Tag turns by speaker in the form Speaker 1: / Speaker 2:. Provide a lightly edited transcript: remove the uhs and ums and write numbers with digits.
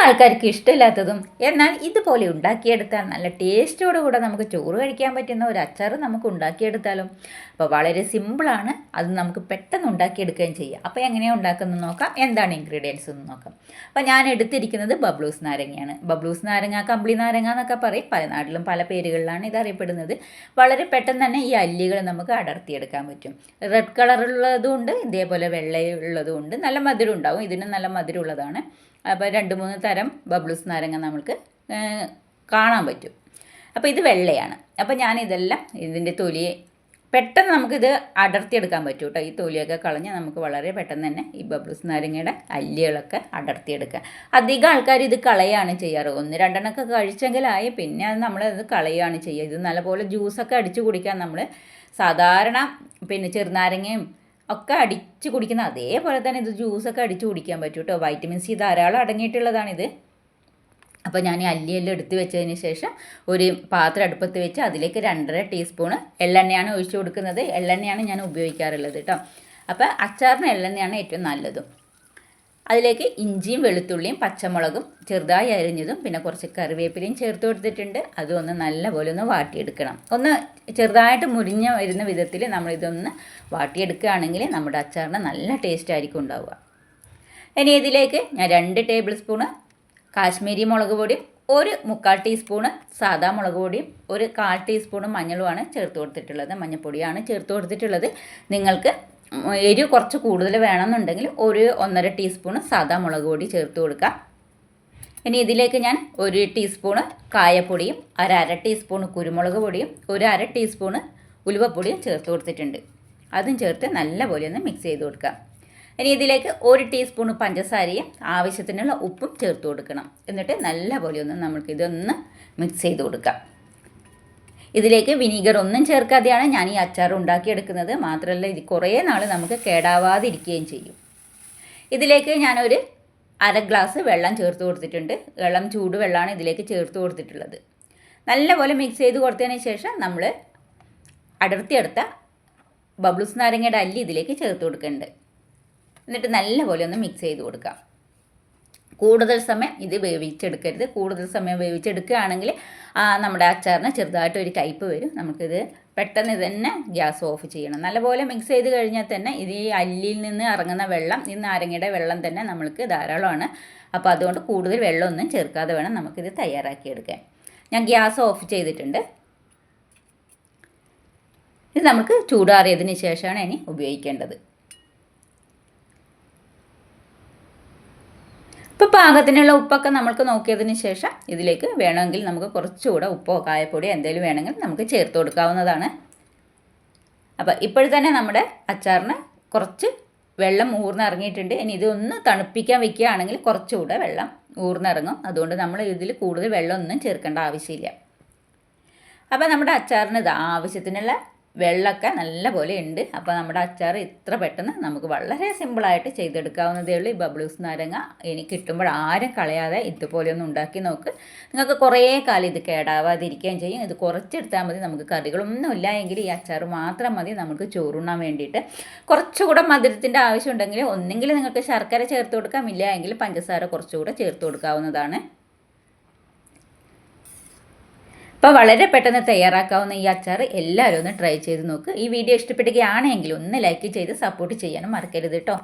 Speaker 1: ആൾക്കാർക്ക് ഇഷ്ടമില്ലാത്തതും എന്നാൽ ഇതുപോലെ ഉണ്ടാക്കിയെടുത്താൽ നല്ല ടേസ്റ്റോടുകൂടെ നമുക്ക് ചോറ് കഴിക്കാൻ പറ്റുന്ന ഒരു അച്ചാർ നമുക്ക് ഉണ്ടാക്കിയെടുത്താലും. അപ്പോൾ വളരെ സിമ്പിളാണ്, അത് നമുക്ക് പെട്ടെന്ന് ഉണ്ടാക്കിയെടുക്കുകയും ചെയ്യാം. അപ്പോൾ എങ്ങനെയാണ് ഉണ്ടാക്കുന്നത് നോക്കാം. എന്താണ് ഇൻഗ്രീഡിയൻസ് എന്ന് നോക്കാം. അപ്പോൾ ഞാൻ എടുത്തിരിക്കുന്നത് ബബ്ലൂസ് നാരങ്ങയാണ്. ബബ്ലൂസ് നാരങ്ങ, കമ്പിളി നാരങ്ങ എന്നൊക്കെ പറയും. പല നാട്ടിലും പല പേരുകളിലാണ് ഇത് അറിയപ്പെടുന്നത്. വളരെ പെട്ടെന്ന് തന്നെ ഈ അല്ലികൾ നമുക്ക് അടർത്തിയെടുക്കാൻ പറ്റും. റെഡ് കളറുള്ളതും ഉണ്ട്, ഇതേപോലെ വെള്ളയുള്ളതും ഉണ്ട്. നല്ല മധുരം ഉണ്ടാവും, ഇതിന് നല്ല മധുരമുള്ളതാണ്. അപ്പോൾ 2-3 തരം ബബ്ലൂസ് നാരങ്ങ നമുക്ക് കാണാൻ പറ്റും. അപ്പോൾ ഇത് വെള്ളയാണ്. അപ്പോൾ ഞാനിതെല്ലാം ഇതിൻ്റെ തൊലിയെ പെട്ടെന്ന് നമുക്കിത് അടർത്തിയെടുക്കാൻ പറ്റും കേട്ടോ. ഈ തൊലിയൊക്കെ കളഞ്ഞ് നമുക്ക് വളരെ പെട്ടെന്ന് തന്നെ ഈ ബബ്ലൂസ് നാരങ്ങയുടെ അല്ലികളൊക്കെ അടർത്തിയെടുക്കാം. അധികം ആൾക്കാർ ഇത് കളയാണ് ചെയ്യാറ്. 1-2 കഴിച്ചെങ്കിലായി, പിന്നെ അത് നമ്മളത് കളയാണ് ചെയ്യുക. ഇത് നല്ലപോലെ ജ്യൂസൊക്കെ അടിച്ച് കുടിക്കാൻ നമ്മൾ സാധാരണ ചെറുനാരങ്ങയും ഒക്കെ അടിച്ച് കുടിക്കുന്ന അതേപോലെ തന്നെ ഇത് ജ്യൂസൊക്കെ അടിച്ച് കുടിക്കാൻ പറ്റും കേട്ടോ. വൈറ്റമിൻ സി ധാരാളം അടങ്ങിയിട്ടുള്ളതാണിത്. അപ്പോൾ ഞാൻ ഈ അല്ലിയെല്ലാം എടുത്ത് വെച്ചതിന് ശേഷം ഒരു പാത്രം അടുപ്പത്ത് വെച്ച് അതിലേക്ക് 2.5 ടീസ്പൂണ് എള്ളെണ്ണയാണ് ഒഴിച്ചു കൊടുക്കുന്നത്. എള്ളെണ്ണയാണ് ഞാൻ ഉപയോഗിക്കാറുള്ളത് കേട്ടോ. അപ്പോൾ അച്ചാറിന് എള്ളെണ്ണയാണ് ഏറ്റവും നല്ലതും. അതിലേക്ക് ഇഞ്ചിയും വെളുത്തുള്ളിയും പച്ചമുളകും ചെറുതായി അരിഞ്ഞതും പിന്നെ കുറച്ച് കറിവേപ്പിലയും ചേർത്ത് കൊടുത്തിട്ടുണ്ട്. അതൊന്ന് നല്ലപോലെ ഒന്ന് വാട്ടിയെടുക്കണം. ഒന്ന് ചെറുതായിട്ട് മുരിഞ്ഞ് വരുന്ന വിധത്തിൽ നമ്മളിതൊന്ന് വാട്ടിയെടുക്കുകയാണെങ്കിൽ നമ്മുടെ അച്ചാറിന് നല്ല ടേസ്റ്റ് ആയിരിക്കും ഉണ്ടാവുക. ഇനി ഇതിലേക്ക് ഞാൻ 2 ടേബിൾ സ്പൂണ് കാശ്മീരി മുളക് പൊടിയും 1/4 ടീസ്പൂണ് സാദാ മുളക് പൊടിയും 1/4 ടീസ്പൂണ് മഞ്ഞളുമാണ് ചേർത്ത് കൊടുത്തിട്ടുള്ളത്. മഞ്ഞൾപ്പൊടിയാണ് ചേർത്ത് കൊടുത്തിട്ടുള്ളത്. നിങ്ങൾക്ക് എരിവ് കുറച്ച് കൂടുതൽ വേണമെന്നുണ്ടെങ്കിൽ 1-1.5 ടീസ്പൂണ് സാദാ മുളക് പൊടി ചേർത്ത് കൊടുക്കാം. ഇനി ഇതിലേക്ക് ഞാൻ 1 ടീസ്പൂണ് കായപ്പൊടിയും 1/2 ടീസ്പൂണ് കുരുമുളക് പൊടിയും 1/2 ടീസ്പൂണ് ഉലുവപ്പൊടിയും ചേർത്ത് കൊടുത്തിട്ടുണ്ട്. അതും ചേർത്ത് നല്ലപോലെ ഒന്ന് മിക്സ് ചെയ്ത് കൊടുക്കാം. ഇനി ഇതിലേക്ക് 1 ടീസ്പൂണ് പഞ്ചസാരയും ആവശ്യത്തിനുള്ള ഉപ്പും ചേർത്ത് കൊടുക്കണം. എന്നിട്ട് നല്ലപോലെ ഒന്ന് നമുക്കിതൊന്ന് മിക്സ് ചെയ്ത് കൊടുക്കാം. ഇതിലേക്ക് വിനീഗർ ഒന്നും ചേർക്കാതെയാണ് ഞാൻ ഈ അച്ചാർ ഉണ്ടാക്കിയെടുക്കുന്നത്. മാത്രമല്ല ഇത് കുറേ നാൾ നമുക്ക് കേടാവാതിരിക്കുകയും ചെയ്യും. ഇതിലേക്ക് ഞാനൊരു 1/2 ഗ്ലാസ് വെള്ളം ചേർത്ത് കൊടുത്തിട്ടുണ്ട്. വെള്ളം ചൂടുവെള്ളമാണ് ഇതിലേക്ക് ചേർത്ത് കൊടുത്തിട്ടുള്ളത്. നല്ലപോലെ മിക്സ് ചെയ്ത് കൊടുത്തതിന് ശേഷം നമ്മൾ അടർത്തിയെടുത്ത ബബ്ലൂസ് നാരങ്ങയുടെ അല്ലി ഇതിലേക്ക് ചേർത്ത് കൊടുക്കുന്നുണ്ട്. എന്നിട്ട് നല്ലപോലെ ഒന്ന് മിക്സ് ചെയ്ത് കൊടുക്കാം. കൂടുതൽ സമയം ഇത് വേവിച്ചെടുക്കരുത്. കൂടുതൽ സമയം വേവിച്ചെടുക്കുകയാണെങ്കിൽ നമ്മുടെ അച്ചാറിന് ചെറുതായിട്ടൊരു കയ്പ്പ് വരും. നമുക്കിത് പെട്ടെന്ന് തന്നെ ഗ്യാസ് ഓഫ് ചെയ്യണം. നല്ലപോലെ മിക്സ് ചെയ്ത് കഴിഞ്ഞാൽ തന്നെ ഇത് ഈ അല്ലിയിൽ നിന്ന് ഇറങ്ങുന്ന വെള്ളം, ഈ നാരങ്ങയുടെ വെള്ളം തന്നെ നമ്മൾക്ക് ധാരാളമാണ്. അപ്പോൾ അതുകൊണ്ട് കൂടുതൽ വെള്ളമൊന്നും ചേർക്കാതെ വേണം നമുക്കിത് തയ്യാറാക്കിയെടുക്കാൻ. ഞാൻ ഗ്യാസ് ഓഫ് ചെയ്തിട്ടുണ്ട്. ഇത് നമുക്ക് ചൂടാറിയതിന് ശേഷമാണ് ഇനി ഉപയോഗിക്കേണ്ടത്. ഇപ്പോൾ പാകത്തിനുള്ള ഉപ്പൊക്കെ നമുക്ക് നോക്കിയതിന് ശേഷം ഇതിലേക്ക് വേണമെങ്കിൽ നമുക്ക് കുറച്ചുകൂടെ ഉപ്പോ കായപ്പൊടിയോ എന്തെങ്കിലും വേണമെങ്കിൽ നമുക്ക് ചേർത്ത് കൊടുക്കാവുന്നതാണ്. അപ്പോൾ ഇപ്പോഴത്തന്നെ നമ്മുടെ അച്ചാറിന് കുറച്ച് വെള്ളം ഊർന്നിറങ്ങിയിട്ടുണ്ട്. ഇനി ഇതൊന്ന് തണുപ്പിക്കാൻ വെക്കുകയാണെങ്കിൽ കുറച്ചുകൂടെ വെള്ളം ഊർന്നിറങ്ങും. അതുകൊണ്ട് നമ്മൾ ഇതിൽ കൂടുതൽ വെള്ളമൊന്നും ചേർക്കേണ്ട ആവശ്യമില്ല. അപ്പോൾ നമ്മുടെ അച്ചാറിന് ഇത് ആവശ്യത്തിനുള്ള വെള്ളമൊക്കെ നല്ലപോലെ ഉണ്ട്. അപ്പോൾ നമ്മുടെ അച്ചാർ ഇത്ര പെട്ടെന്ന് നമുക്ക് വളരെ സിമ്പിളായിട്ട് ചെയ്തെടുക്കാവുന്നതേ ഉള്ളൂ. ഈ ബബ്ലൂസ് നാരങ്ങ ഇനി കിട്ടുമ്പോൾ ആരും കളയാതെ ഇതുപോലെ ഒന്ന് ഉണ്ടാക്കി നോക്ക്. നിങ്ങൾക്ക് കുറേ കാലം ഇത് കേടാവാതിരിക്കുകയും ചെയ്യും. ഇത് കുറച്ചെടുത്താൽ മതി. നമുക്ക് കറികളൊന്നും ഇല്ല എങ്കിൽ ഈ അച്ചാർ മാത്രം മതി നമുക്ക് ചോറുണ്ണാൻ വേണ്ടിയിട്ട്. കുറച്ചുകൂടെ മധുരത്തിൻ്റെ ആവശ്യമുണ്ടെങ്കിൽ ഒന്നെങ്കിൽ നിങ്ങൾക്ക് ശർക്കര ചേർത്ത് കൊടുക്കാം, ഇല്ല എങ്കിൽ പഞ്ചസാര കുറച്ചുകൂടെ ചേർത്ത് കൊടുക്കാവുന്നതാണ്. അപ്പോൾ വളരെ പെട്ടെന്ന് തയ്യാറാക്കാവുന്ന ഈ അച്ചാർ എല്ലാവരും ഒന്ന് ട്രൈ ചെയ്ത് നോക്ക്. ഈ വീഡിയോ ഇഷ്ടപ്പെടുകയാണെങ്കിൽ ഒന്ന് ലൈക്ക് ചെയ്ത് സപ്പോർട്ട് ചെയ്യാനും മറക്കരുത് കേട്ടോ.